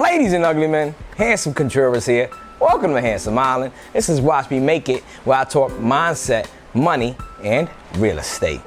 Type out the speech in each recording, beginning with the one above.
Ladies and Uglymen, Handsome Controllers here. Welcome to Handsome Island. This is Watch Me Make It, where I talk mindset, money, and real estate.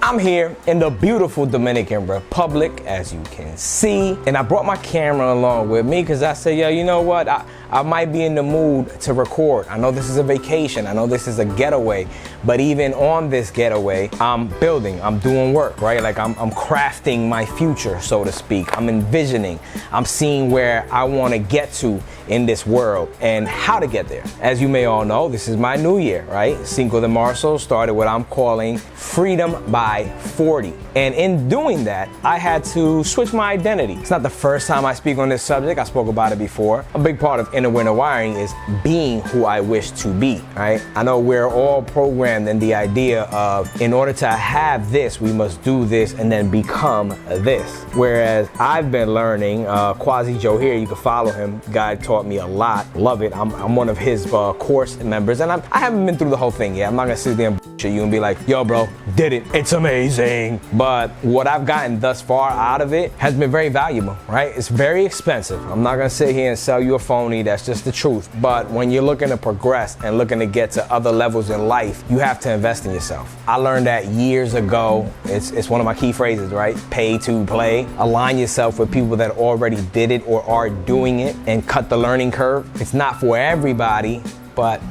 I'm here in the beautiful Dominican Republic, as you can see, and I brought my camera along with me because I said, yo, you know what? I might be in the mood to record. I know this is a vacation. I know this is a getaway, but even on this getaway, I'm building, I'm doing work, right? Like I'm crafting my future, so to speak. I'm envisioning, I'm seeing where I want to get to in this world and how to get there. As you may all know, this is my new year, right? CINCO De Marzo started what I'm calling Freedom by 40. And in doing that, I had to switch my identity. It's not the first time I speak on this subject. I spoke about it before. A big part of inner wiring is being who I wish to be, right? I know we're all programmed in the idea of, in order to have this, we must do this and then become this. Whereas I've been learning, Quasi Joe here, you can follow him. Guy taught me a lot. Love it. I'm one of his course members, and I haven't been through the whole thing yet. I'm not gonna sit there and bullshit you and be like, yo, bro, did it. It's amazing. But what I've gotten thus far out of it has been very valuable, right? It's very expensive. I'm not gonna sit here and sell you a phony. That's just the truth. But when you're looking to progress and looking to get to other levels in life, you have to invest in yourself. I learned that years ago. It's one of my key phrases, right? Pay to play. Align yourself with people that already did it or are doing it and cut the learning curve. It's not for everybody, but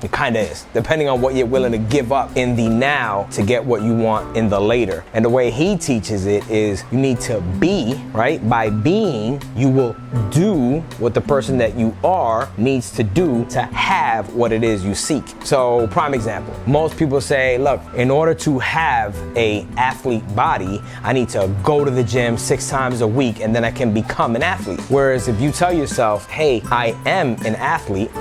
it kind of is, depending on what you're willing to give up in the now to get what you want in the later. And the way he teaches it is you need to be, right? By being, you will do what the person that you are needs to do to have what it is you seek. So, prime example, most people say, look, in order to have an athlete body, I need to go to the gym 6 times a week and then I can become an athlete. Whereas if you tell yourself, hey, I am an athlete,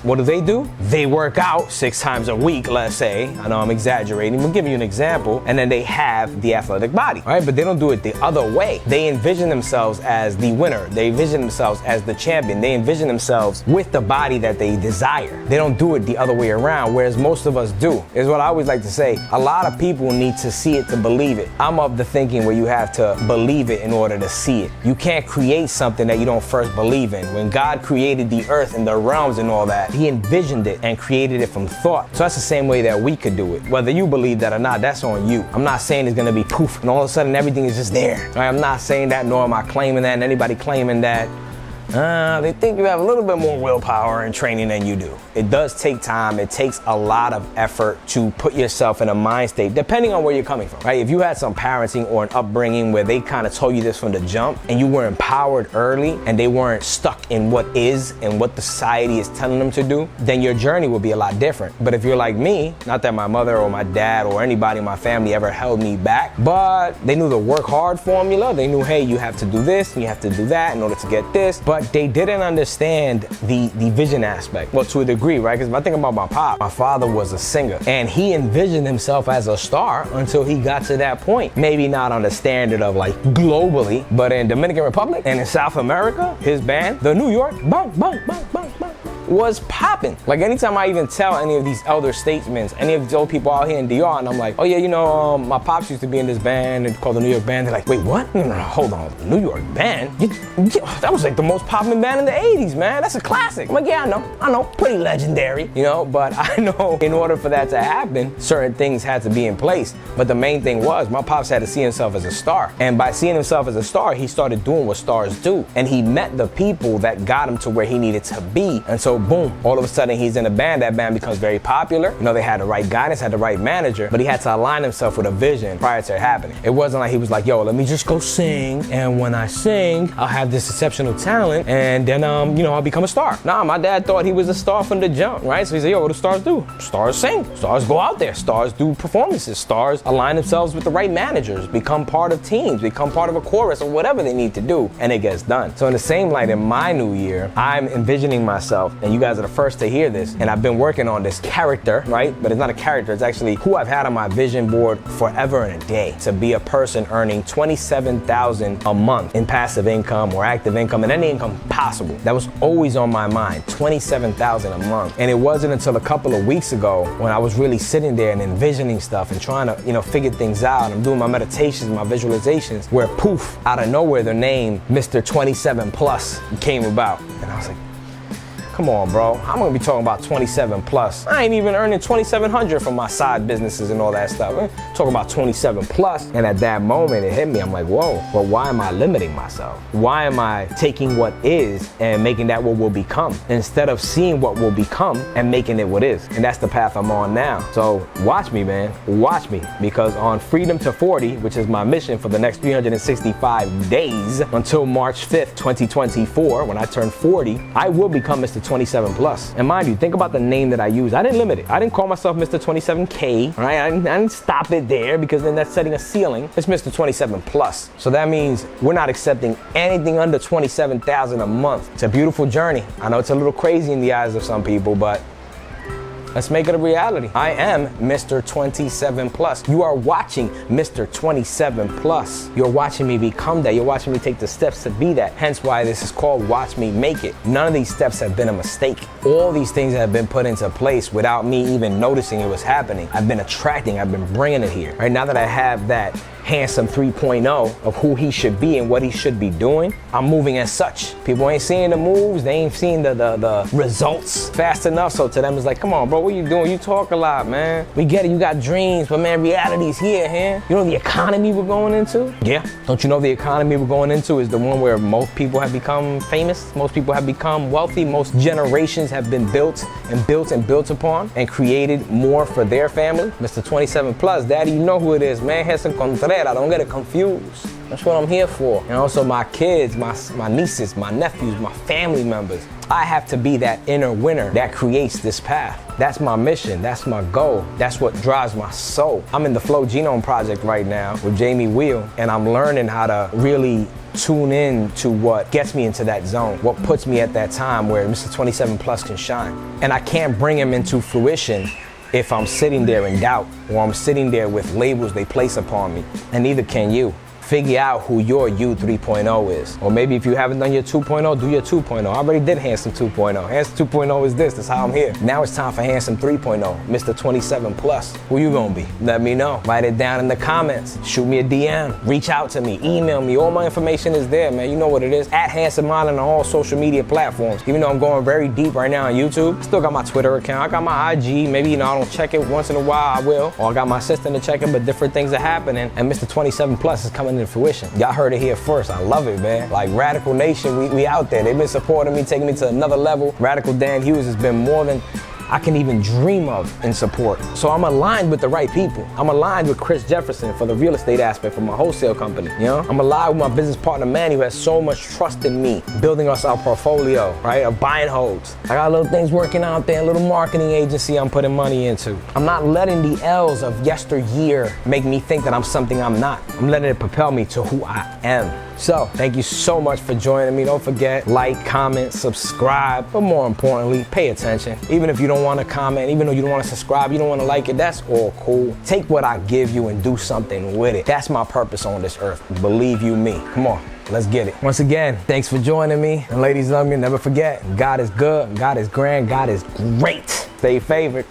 what do? They work out 6 times a week, let's say. I know I'm exaggerating, but give you an example. And then they have the athletic body, right? But they don't do it the other way. They envision themselves as the winner. They envision themselves as the champion. They envision themselves with the body that they desire. They don't do it the other way around, whereas most of us do. Is what I always like to say. A lot of people need to see it to believe it. I'm of the thinking where you have to believe it in order to see it. You can't create something that you don't first believe in. When God created the earth and the realms and all that, he envisioned it and created it from thought. So that's the same way that we could do it. Whether you believe that or not, that's on you. I'm not saying it's gonna be poof and all of a sudden everything is just there. Right? I'm not saying that, nor am I claiming that, and anybody claiming that, they think you have a little bit more willpower and training than you do. It does take time. It takes a lot of effort to put yourself in a mind state, depending on where you're coming from, right? If you had some parenting or an upbringing where they kind of told you this from the jump and you were empowered early and they weren't stuck in what is and what the society is telling them to do, then your journey will be a lot different. But if you're like me, not that my mother or my dad or anybody in my family ever held me back, but they knew the work hard formula. They knew, hey, you have to do this and you have to do that in order to get this. But they didn't understand the vision aspect. Well, to a degree, right? Because if I think about my pop, my father was a singer and he envisioned himself as a star until he got to that point. Maybe not on the standard of like globally, but in Dominican Republic and in South America, his band, the New York Bunk, was popping. Like anytime I even tell any of these elder statesmen, any of these old people out here in DR, and I'm like, oh yeah, you know, my pops used to be in this band called the New York Band. They're like, wait, what? No, hold on, the New York Band? That was like the most popping band in the 80s, man. That's a classic. I'm like, yeah, I know, pretty legendary, you know, but I know in order for that to happen, certain things had to be in place. But the main thing was my pops had to see himself as a star. And by seeing himself as a star, he started doing what stars do. And he met the people that got him to where he needed to be. And so boom, all of a sudden he's in a band. That band becomes very popular. You know, they had the right guidance, had the right manager, but he had to align himself with a vision prior to it happening. It wasn't like he was like, yo, let me just go sing, and when I sing, I'll have this exceptional talent, and then, you know, I'll become a star. Nah, my dad thought he was a star from the jump, right? So he said, yo, what do stars do? Stars sing. Stars go out there. Stars do performances. Stars align themselves with the right managers, become part of teams, become part of a chorus or whatever they need to do, and it gets done. So in the same light, in my new year, I'm envisioning myself and you guys are the first to hear this. And I've been working on this character, right? But it's not a character, it's actually who I've had on my vision board forever and a day, to be a person earning $27,000 a month in passive income or active income and any income possible. That was always on my mind, $27,000 a month. And it wasn't until a couple of weeks ago when I was really sitting there and envisioning stuff and trying to, figure things out. I'm doing my meditations, my visualizations, where poof, out of nowhere, the name Mr. 27 Plus came about. And I was like, come on, bro. I'm gonna be talking about 27 plus. I ain't even earning 2,700 from my side businesses and all that stuff. We're talking about 27 plus. And at that moment, it hit me. I'm like, whoa, but why am I limiting myself? Why am I taking what is and making that what will become, instead of seeing what will become and making it what is? And that's the path I'm on now. So watch me, man. Watch me. Because on Freedom to 40, which is my mission for the next 365 days until March 5th, 2024, when I turn 40, I will become Mr. 27 plus. And mind you, think about the name that I use. I didn't limit it. I didn't call myself Mr. 27K, right? I didn't stop it there, because then that's setting a ceiling. It's Mr. 27 plus. So that means we're not accepting anything under 27,000 a month. It's a beautiful journey. I know it's a little crazy in the eyes of some people, but let's make it a reality. I am Mr. 27 plus. You are watching Mr. 27 plus. You're watching me become that. You're watching me take the steps to be that. Hence why this is called Watch Me Make It. None of these steps have been a mistake. All these things have been put into place without me even noticing it was happening. I've been attracting, I've been bringing it here. Right now that I have that handsome 3.0 of who he should be and what he should be doing, I'm moving as such. People ain't seeing the moves, they ain't seeing the results fast enough. So to them it's like, come on, bro, what you doing? You talk a lot, man. We get it, you got dreams, but man, reality's here, man. You know the economy we're going into? Yeah. Don't you know the economy we're going into is the one where most people have become famous, most people have become wealthy, most generations have been built and built and built upon and created more for their family? Mr. 27 plus, daddy, you know who it is, man. Hanson Contreras. Don't get it confused. That's what I'm here for. And also my kids, my nieces, my nephews, my family members. I have to be that inner winner that creates this path. That's my mission. That's my goal. That's what drives my soul. I'm in the Flow Genome Project right now with Jamie Wheel, and I'm learning how to really tune in to what gets me into that zone, what puts me at that time where Mr. 27 plus can shine. And I can't bring him into fruition if I'm sitting there in doubt, or I'm sitting there with labels they place upon me. And neither can you. Figure out who your you 3.0 is. Or maybe if you haven't done your 2.0, do your 2.0. I already did Handsome 2.0. Handsome 2.0 is this, that's how I'm here. Now it's time for Handsome 3.0, Mr. 27 plus. Who you gonna be? Let me know. Write it down in the comments. Shoot me a DM. Reach out to me. Email me. All my information is there, man. You know what it is. At Handsome Island on all social media platforms. Even though I'm going very deep right now on YouTube, still got my Twitter account. I got my IG. Maybe, I don't check it once in a while, I will. Or I got my assistant to check it, but different things are happening. And Mr. 27 plus is coming into fruition. Y'all heard it here first. I love it, man. Like Radical Nation, we out there. They've been supporting me, taking me to another level. Radical Dan Hughes has been more than I can even dream of in support. So I'm aligned with the right people. I'm aligned with Chris Jefferson for the real estate aspect for my wholesale company. I'm aligned with my business partner Manny, who has so much trust in me, building us our portfolio, right, of buy and holds. I got little things working out there, a little marketing agency I'm putting money into. I'm not letting the L's of yesteryear make me think that I'm something I'm not. I'm letting it propel me to who I am. So, thank you so much for joining me. Don't forget, like, comment, subscribe, but more importantly, pay attention. Even if you don't want to comment, even though you don't want to subscribe, you don't want to like it, that's all cool. Take what I give you and do something with it. That's my purpose on this earth. Believe you me. Come on, let's get it. Once again, thanks for joining me. And ladies and gentlemen, never forget, God is good, God is grand, God is great. Stay favored.